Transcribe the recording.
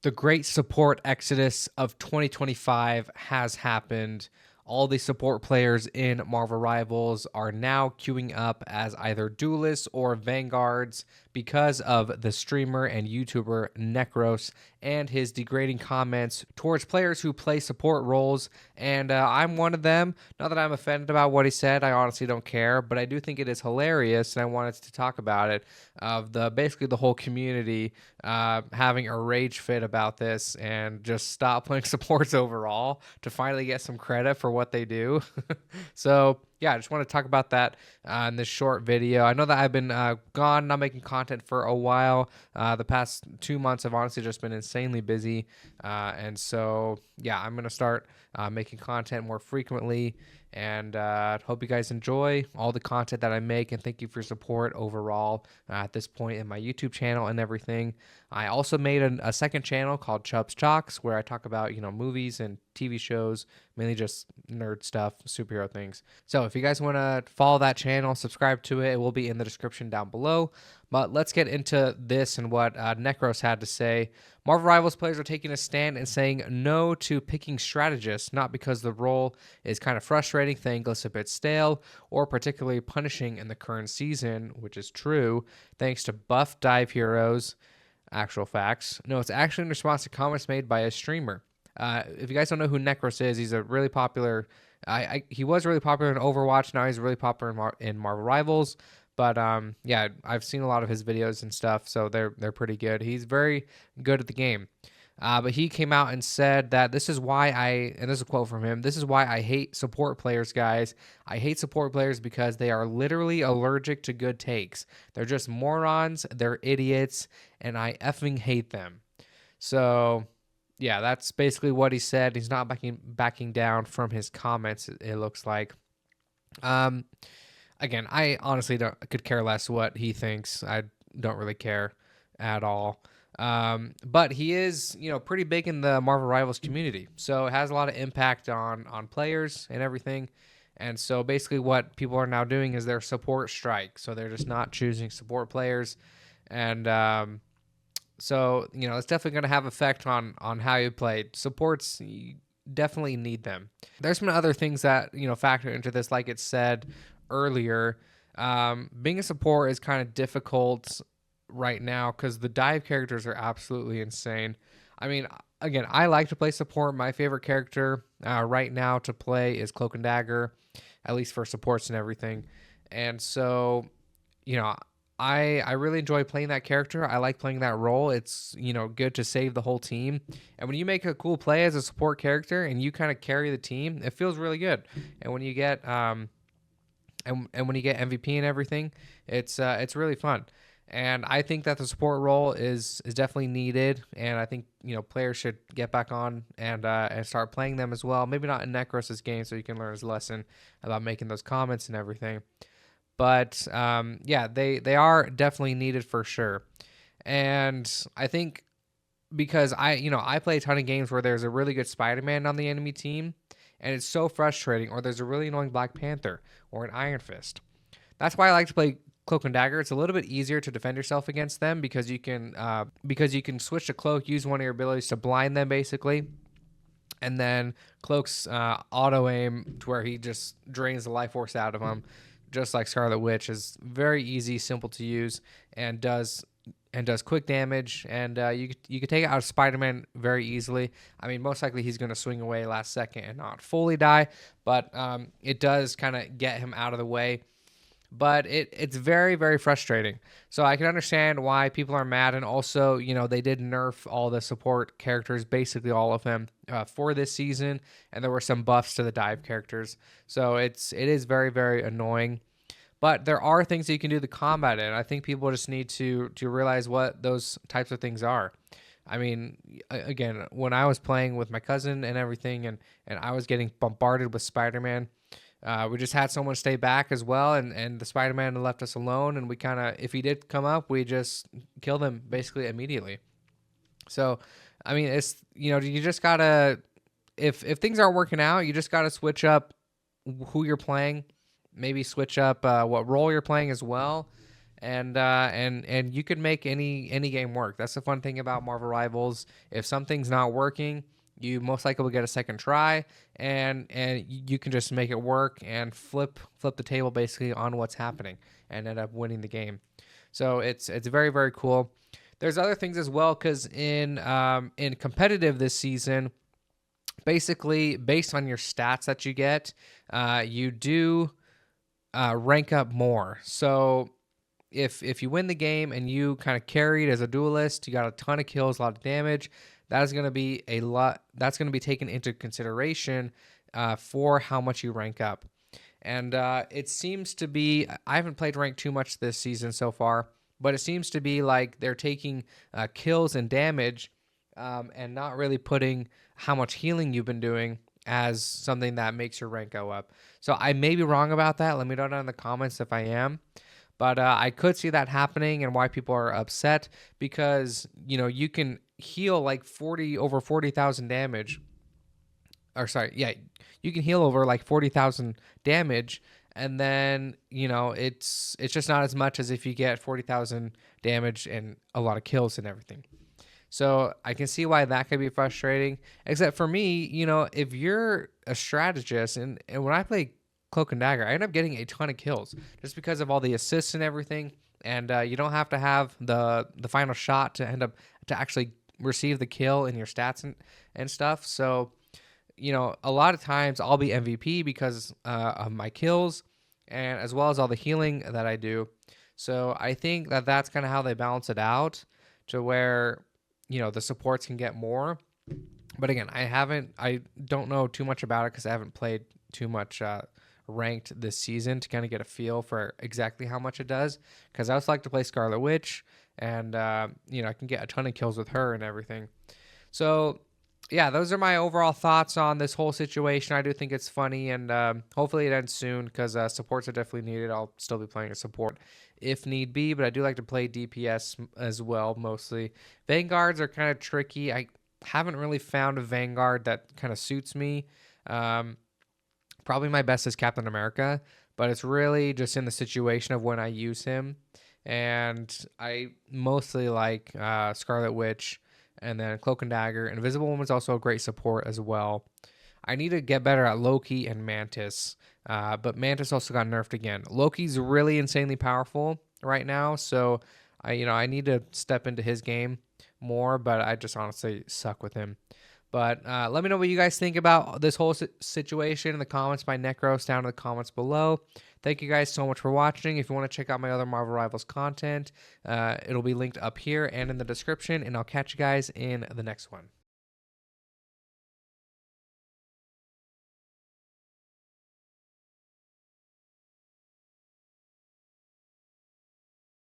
The great support exodus of 2025 has happened. All the support players in Marvel Rivals are now queuing up as either duelists or vanguards because of the streamer and YouTuber Necros and his degrading comments towards players who play support roles. And I'm one of them. Not that I'm offended about what he said, I honestly don't care, but I do think it is hilarious, and I wanted to talk about it. Of the basically the whole community having a rage fit about this and just stop playing supports overall to finally get some credit for what they do. So yeah, I just want to talk about that in this short video. I know that I've been gone, not making content for a while. The past 2 months have honestly just been insanely busy. And so, yeah, I'm going to start making content more frequently. And hope you guys enjoy all the content that I make. And thank you for your support overall at this point in my YouTube channel and everything. I also made a second channel called Chubbs Talks, where I talk about, movies and TV shows, mainly just nerd stuff, superhero things. So if you guys want to follow that channel, subscribe to it. It will be in the description down below. But let's get into this and what Necros had to say. Marvel Rivals players are taking a stand and saying no to picking strategists, not because the role is kind of frustrating, thankless, a bit stale, or particularly punishing in the current season, which is true, thanks to buff dive heroes. Actual facts. No, it's actually in response to comments made by a streamer. If you guys don't know who Necros is, he's a really popular. He was really popular in Overwatch. Now he's really popular in Marvel Rivals. But yeah, I've seen a lot of his videos and stuff, so they're pretty good. He's very good at the game. But he came out and said that this is why and this is a quote from him, this is why I hate support players, guys. I hate support players because they are literally allergic to good takes. They're just morons, they're idiots, and I effing hate them. So, yeah, that's basically what he said. He's not backing down from his comments, it looks like. Again, I honestly could care less what he thinks. I don't really care at all. But he is, pretty big in the Marvel Rivals community, so it has a lot of impact on players and everything. And so basically, what people are now doing is their support strike. So they're just not choosing support players, and so it's definitely going to have effect on how you play. Supports, you definitely need them. There's some other things that factor into this, like it said earlier. Being a support is kind of difficult right now because the dive characters are absolutely insane. I mean, again, I like to play support. My favorite character right now to play is Cloak and Dagger, at least for supports and everything. And so, I really enjoy playing that character. I like playing that role. It's good to save the whole team. And when you make a cool play as a support character and you kind of carry the team, it feels really good. And when you get and when you get MVP and everything, it's really fun. And I think that the support role is definitely needed, and I think players should get back on and start playing them as well. Maybe not in Necros' game, so you can learn his lesson about making those comments and everything. But yeah, they are definitely needed for sure. And I think because I play a ton of games where there's a really good Spider-Man on the enemy team, and it's so frustrating, or there's a really annoying Black Panther or an Iron Fist. That's why I like to play Cloak and Dagger. It's a little bit easier to defend yourself against them because you can switch to Cloak, use one of your abilities to blind them basically, and then Cloak's auto aim to where he just drains the life force out of them, just like Scarlet Witch, is very easy, simple to use, and does quick damage, and you could take it out of Spider-Man very easily. I mean, most likely he's going to swing away last second and not fully die, but it does kind of get him out of the way. But it's very, very frustrating. So I can understand why people are mad, and also, they did nerf all the support characters, basically all of them, for this season, and there were some buffs to the dive characters. So it is very, very annoying. But there are things that you can do to combat it. I think people just need to realize what those types of things are. I mean, again, when I was playing with my cousin and everything, and I was getting bombarded with Spider-Man, we just had someone stay back as well, and the Spider-Man left us alone, and we kind of, if he did come up, we just killed him basically immediately. So, I mean, it's, you just gotta, if things aren't working out, you just gotta switch up who you're playing, maybe switch up what role you're playing as well, and you can make any game work. That's the fun thing about Marvel Rivals. If something's not working, you most likely will get a second try, and you can just make it work and flip the table basically on what's happening and end up winning the game. So it's very very cool. There's other things as well because in competitive this season, basically based on your stats that you get, you do rank up more. So if you win the game and you kind of carried as a duelist, you got a ton of kills, a lot of damage. That is going to be a lot. That's going to be taken into consideration for how much you rank up. And it seems to be. I haven't played rank too much this season so far, but it seems to be like they're taking kills and damage, and not really putting how much healing you've been doing as something that makes your rank go up. So I may be wrong about that. Let me know down in the comments if I am. But I could see that happening and why people are upset because, you can heal like over 40,000 damage. Or sorry, yeah, you can heal over like 40,000 damage, and then, it's just not as much as if you get 40,000 damage and a lot of kills and everything. So I can see why that could be frustrating. Except for me, if you're a strategist, and when I play Cloak and Dagger, I end up getting a ton of kills just because of all the assists and everything. And you don't have to have the final shot to end up to actually receive the kill in your stats and stuff. So, a lot of times I'll be MVP because of my kills and as well as all the healing that I do. So I think that that's kind of how they balance it out to where, the supports can get more. But again, I don't know too much about it because I haven't played too much ranked this season to kind of get a feel for exactly how much it does. Because I also like to play Scarlet Witch, and I can get a ton of kills with her and everything. So yeah, those are my overall thoughts on this whole situation. I do think it's funny, and hopefully it ends soon because supports are definitely needed. I'll still be playing a support if need be, but I do like to play DPS as well, mostly. Vanguards are kind of tricky. I haven't really found a Vanguard that kind of suits me. Probably my best is Captain America, but it's really just in the situation of when I use him. And I mostly like Scarlet Witch, and then Cloak and Dagger. Invisible Woman's also a great support as well. I need to get better at Loki and Mantis, but Mantis also got nerfed again. Loki's really insanely powerful right now, so I need to step into his game more, but I just honestly suck with him. But let me know what you guys think about this whole situation in the comments by Necros down in the comments below. Thank you guys so much for watching. If you want to check out my other Marvel Rivals content, it'll be linked up here and in the description, and I'll catch you guys in the next one.